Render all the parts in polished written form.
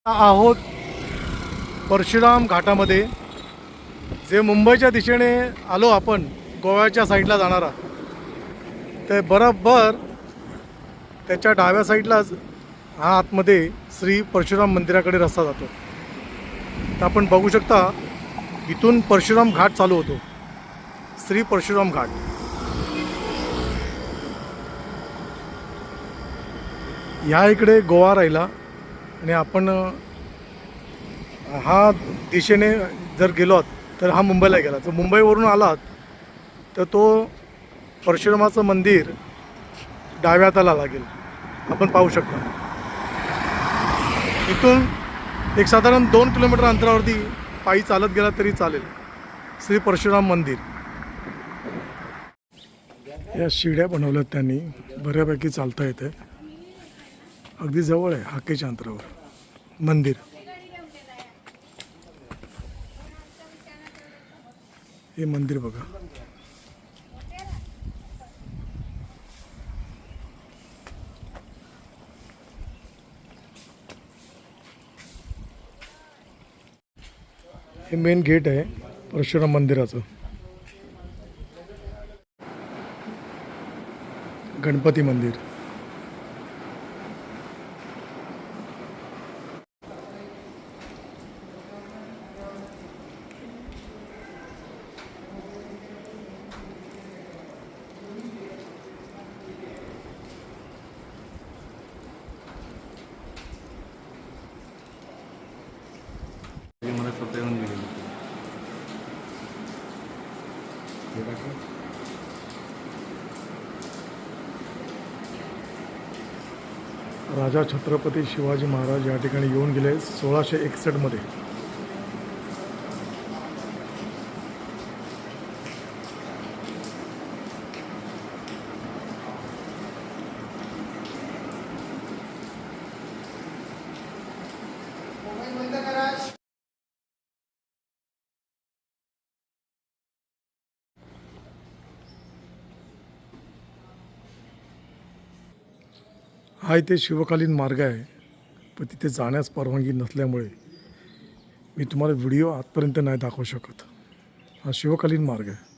आहोत परशुराम घाटामध्ये. जे मुंबईच्या दिशेने आलो आपण गोव्याच्या साईडला जाणारा, ते बरोबर त्याच्या डाव्या साईडलाच हा आतमध्ये श्री परशुराम मंदिराकडे रस्ता जातो. तर आपण बघू शकता इथून परशुराम घाट चालू होतो, श्री परशुराम घाट. ह्या इकडे गोवा राहिला आणि आपण हा दिशेने जर गेलोत तर हा मुंबईला गेला. तर मुंबईवरून आलात तर तो परशुरामाचं मंदिर डाव्या हाताला लागेल, आपण पाहू शकता. इथून एक साधारण 2 किलोमीटर अंतरावरती पायी चालत गेला तरी चालेल श्री परशुराम मंदिर. या शिड्या बनवल्यात त्यांनी, बऱ्यापैकी चालता येते. अगदी जवळ आहे, हाकेच्या अंतरावर मंदिर. हे मंदिर बघा. हे मेन गेट आहे परशुराम मंदिराचं. गणपती मंदिर. मला स्वतः येऊन गेली. राजा छत्रपती शिवाजी महाराज या ठिकाणी येऊन गेले 1661 मध्ये. हा इथे शिवकालीन मार्ग आहे, पण तिथे जाण्यास परवानगी नसल्यामुळे मी तुम्हाला व्हिडिओ आजपर्यंत नाही दाखवू शकत. हा शिवकालीन मार्ग आहे.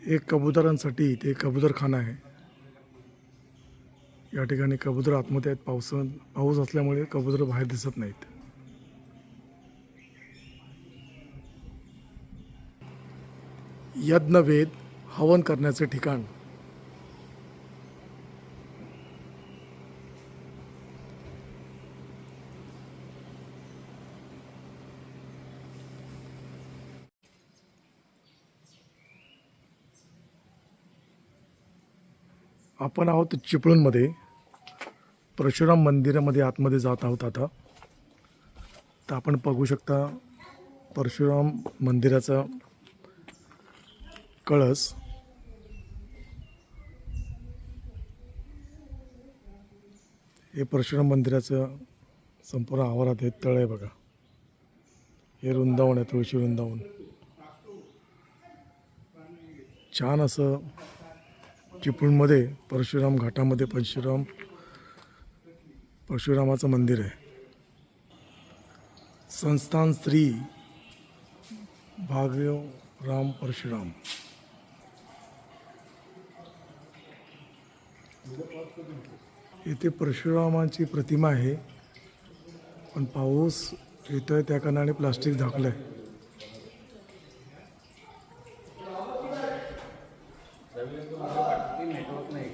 एक कबुतरांसाठी इथे कबूतरखाना आहे. या ठिकाणी कबूतर आतमध्ये आहेत. पाऊस असल्यामुळे कबूतर बाहेर दिसत नाहीत. यज्ञवेद हवन करण्याचे ठिकाण. आपण आहोत चिपळूणमध्ये, परशुराम मंदिरामध्ये आतमध्ये जात आहोत आता. तर आपण बघू शकता परशुराम मंदिराचा कळस. हे परशुराम मंदिराचं संपूर्ण आवारात हे तळ आहे बघा. हे वृंदावन आहे, तुळशी वृंदावन. छान असं चिपळूणमध्ये परशुराम घाटामध्ये परशुरामाचं मंदिर आहे. संस्थान श्री भाग्यराम परशुराम. इथे परशुरामांची प्रतिमा आहे, पण पाऊस येतोय त्या कारणाने प्लास्टिक झाकलंय. नेटवर्क नाही.